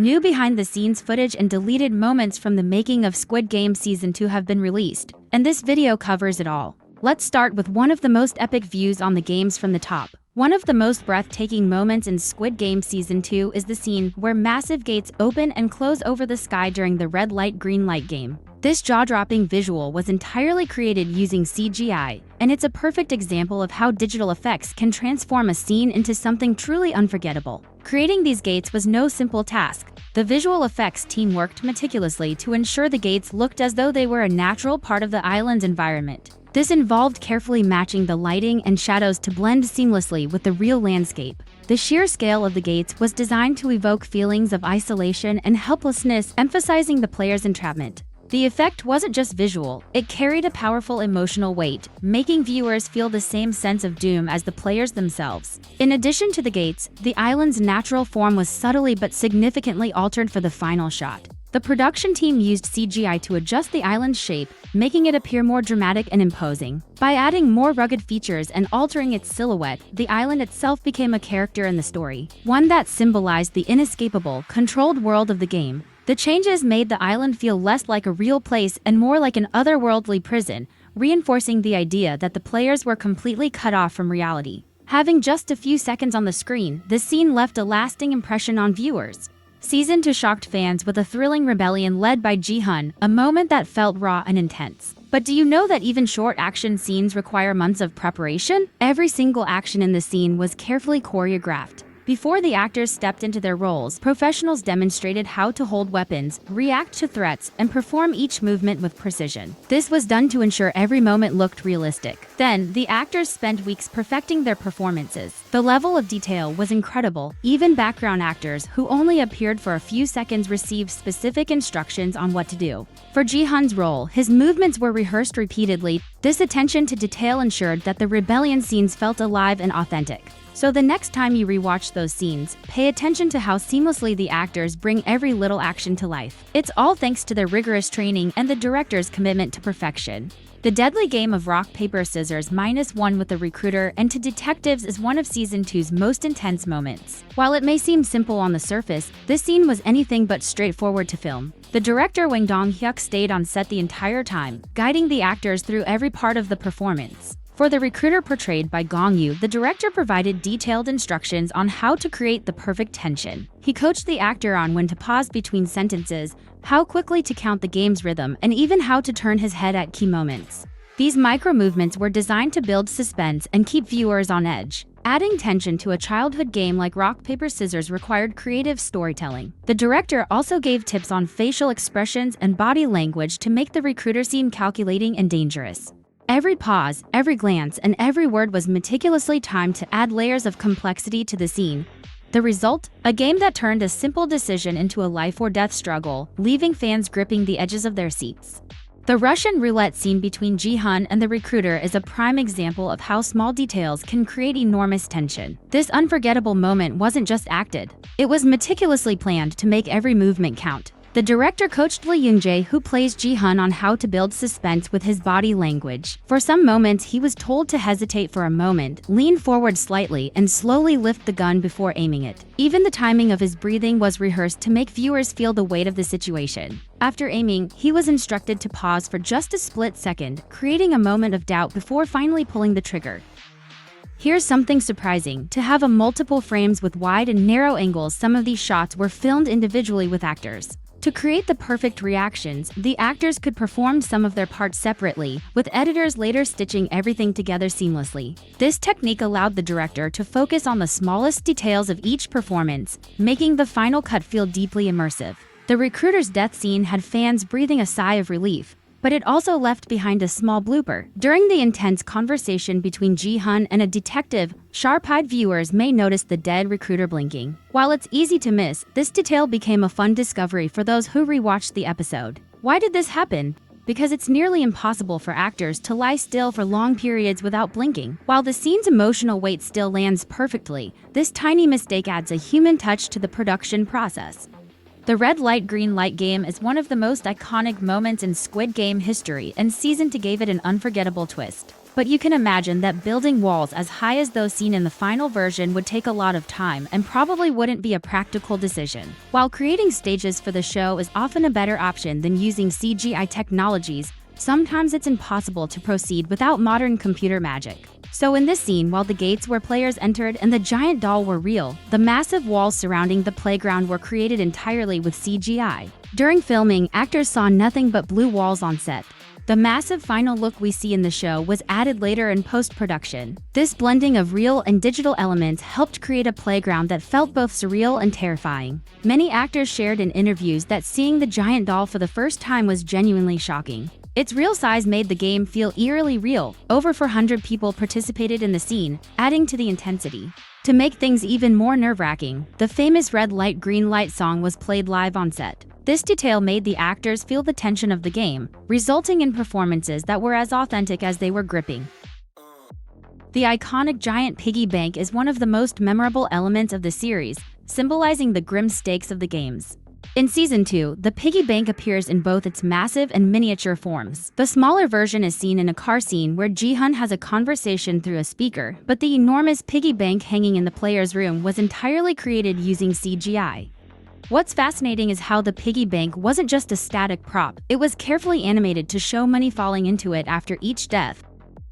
New behind-the-scenes footage and deleted moments from the making of Squid Game Season 2 have been released, and this video covers it all. Let's start with one of the most epic views on the games from the top. One of the most breathtaking moments in Squid Game Season 2 is the scene where massive gates open and close over the sky during the red light green light game. This jaw-dropping visual was entirely created using CGI, and it's a perfect example of how digital effects can transform a scene into something truly unforgettable. Creating these gates was no simple task. The visual effects team worked meticulously to ensure the gates looked as though they were a natural part of the island's environment. This involved carefully matching the lighting and shadows to blend seamlessly with the real landscape. The sheer scale of the gates was designed to evoke feelings of isolation and helplessness, emphasizing the player's entrapment. The effect wasn't just visual, it carried a powerful emotional weight, making viewers feel the same sense of doom as the players themselves. In addition to the gates, the island's natural form was subtly but significantly altered for the final shot. The production team used CGI to adjust the island's shape, making it appear more dramatic and imposing. By adding more rugged features and altering its silhouette, the island itself became a character in the story, one that symbolized the inescapable, controlled world of the game. The changes made the island feel less like a real place and more like an otherworldly prison, reinforcing the idea that the players were completely cut off from reality. Having just a few seconds on the screen, the scene left a lasting impression on viewers. Season 2 shocked fans with a thrilling rebellion led by Gi-hun, a moment that felt raw and intense. But do you know that even short action scenes require months of preparation? Every single action in the scene was carefully choreographed. Before the actors stepped into their roles, professionals demonstrated how to hold weapons, react to threats, and perform each movement with precision. This was done to ensure every moment looked realistic. Then, the actors spent weeks perfecting their performances. The level of detail was incredible. Even background actors, who only appeared for a few seconds, received specific instructions on what to do. For Gi-hun's role, his movements were rehearsed repeatedly. This attention to detail ensured that the rebellion scenes felt alive and authentic. So the next time you rewatch those scenes, pay attention to how seamlessly the actors bring every little action to life. It's all thanks to their rigorous training and the director's commitment to perfection. The deadly game of rock, paper, scissors -1 with the recruiter and to detectives is one of Season 2's most intense moments. While it may seem simple on the surface, this scene was anything but straightforward to film. The director Yang Dong-geun stayed on set the entire time, guiding the actors through every part of the performance. For the recruiter portrayed by Gong-yoo, the director provided detailed instructions on how to create the perfect tension. He coached the actor on when to pause between sentences, how quickly to count the game's rhythm, and even how to turn his head at key moments. These micro-movements were designed to build suspense and keep viewers on edge. Adding tension to a childhood game like rock, paper, scissors required creative storytelling. The director also gave tips on facial expressions and body language to make the recruiter seem calculating and dangerous. Every pause, every glance, and every word was meticulously timed to add layers of complexity to the scene. The result? A game that turned a simple decision into a life-or-death struggle, leaving fans gripping the edges of their seats. The Russian roulette scene between Gi-hun and the recruiter is a prime example of how small details can create enormous tension. This unforgettable moment wasn't just acted. It was meticulously planned to make every movement count. The director coached Lee Young-jae, who plays Gi-hun, on how to build suspense with his body language. For some moments, he was told to hesitate for a moment, lean forward slightly, and slowly lift the gun before aiming it. Even the timing of his breathing was rehearsed to make viewers feel the weight of the situation. After aiming, he was instructed to pause for just a split second, creating a moment of doubt before finally pulling the trigger. Here's something surprising. To have a multiple frames with wide and narrow angles, some of these shots were filmed individually with actors. To create the perfect reactions, the actors could perform some of their parts separately, with editors later stitching everything together seamlessly. This technique allowed the director to focus on the smallest details of each performance, making the final cut feel deeply immersive. The recruiter's death scene had fans breathing a sigh of relief, but it also left behind a small blooper. During the intense conversation between Gi-hun and a detective, sharp-eyed viewers may notice the dead recruiter blinking. While it's easy to miss, this detail became a fun discovery for those who rewatched the episode. Why did this happen? Because it's nearly impossible for actors to lie still for long periods without blinking. While the scene's emotional weight still lands perfectly, this tiny mistake adds a human touch to the production process. The red light green light game is one of the most iconic moments in Squid Game history, and Season 2 gave it an unforgettable twist. But you can imagine that building walls as high as those seen in the final version would take a lot of time and probably wouldn't be a practical decision. While creating stages for the show is often a better option than using CGI technologies, sometimes it's impossible to proceed without modern computer magic. So in this scene, while the gates where players entered and the giant doll were real, the massive walls surrounding the playground were created entirely with CGI. During filming, actors saw nothing but blue walls on set. The massive final look we see in the show was added later in post-production. This blending of real and digital elements helped create a playground that felt both surreal and terrifying. Many actors shared in interviews that seeing the giant doll for the first time was genuinely shocking. Its real size made the game feel eerily real. Over 400 people participated in the scene, adding to the intensity. To make things even more nerve-wracking, the famous Red Light Green Light song was played live on set. This detail made the actors feel the tension of the game, resulting in performances that were as authentic as they were gripping. The iconic giant Piggy Bank is one of the most memorable elements of the series, symbolizing the grim stakes of the games. In Season 2, the Piggy Bank appears in both its massive and miniature forms. The smaller version is seen in a car scene where Gi-hun has a conversation through a speaker, but the enormous Piggy Bank hanging in the player's room was entirely created using CGI. What's fascinating is how the Piggy Bank wasn't just a static prop, it was carefully animated to show money falling into it after each death.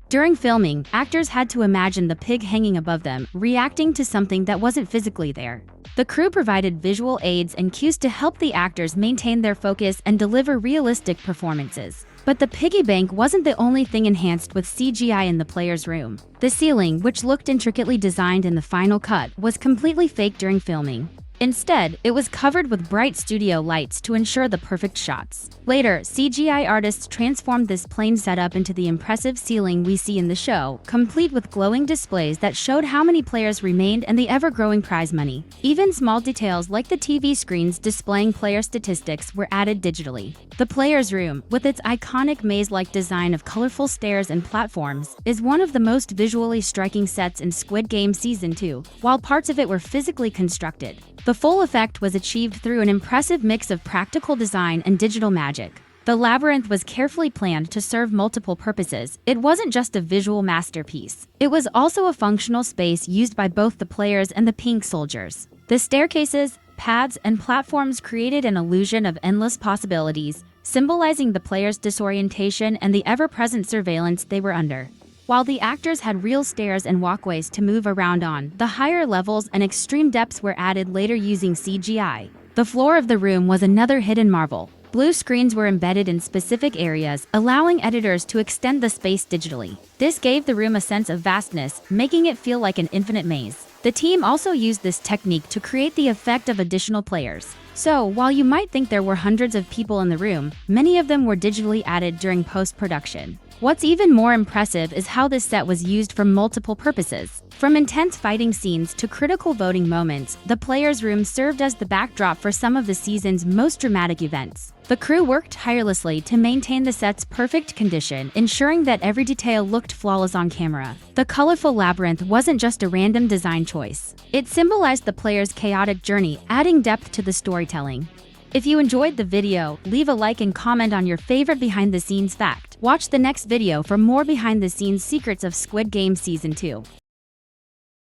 During filming, actors had to imagine the pig hanging above them, reacting to something that wasn't physically there. The crew provided visual aids and cues to help the actors maintain their focus and deliver realistic performances. But the Piggy Bank wasn't the only thing enhanced with CGI in the player's room. The ceiling, which looked intricately designed in the final cut, was completely fake during filming. Instead, it was covered with bright studio lights to ensure the perfect shots. Later, CGI artists transformed this plain setup into the impressive ceiling we see in the show, complete with glowing displays that showed how many players remained and the ever-growing prize money. Even small details like the TV screens displaying player statistics were added digitally. The player's room, with its iconic maze-like design of colorful stairs and platforms, is one of the most visually striking sets in Squid Game Season 2, while parts of it were physically constructed. The full effect was achieved through an impressive mix of practical design and digital magic. The labyrinth was carefully planned to serve multiple purposes. It wasn't just a visual masterpiece. It was also a functional space used by both the players and the pink soldiers. The staircases, paths, and platforms created an illusion of endless possibilities, symbolizing the players' disorientation and the ever-present surveillance they were under. While the actors had real stairs and walkways to move around on, the higher levels and extreme depths were added later using CGI. The floor of the room was another hidden marvel. Blue screens were embedded in specific areas, allowing editors to extend the space digitally. This gave the room a sense of vastness, making it feel like an infinite maze. The team also used this technique to create the effect of additional players. So, while you might think there were hundreds of people in the room, many of them were digitally added during post-production. What's even more impressive is how this set was used for multiple purposes. From intense fighting scenes to critical voting moments, the players' room served as the backdrop for some of the season's most dramatic events. The crew worked tirelessly to maintain the set's perfect condition, ensuring that every detail looked flawless on camera. The colorful labyrinth wasn't just a random design choice. It symbolized the players' chaotic journey, adding depth to the storytelling. If you enjoyed the video, leave a like and comment on your favorite behind-the-scenes fact. Watch the next video for more behind-the-scenes secrets of Squid Game Season 2.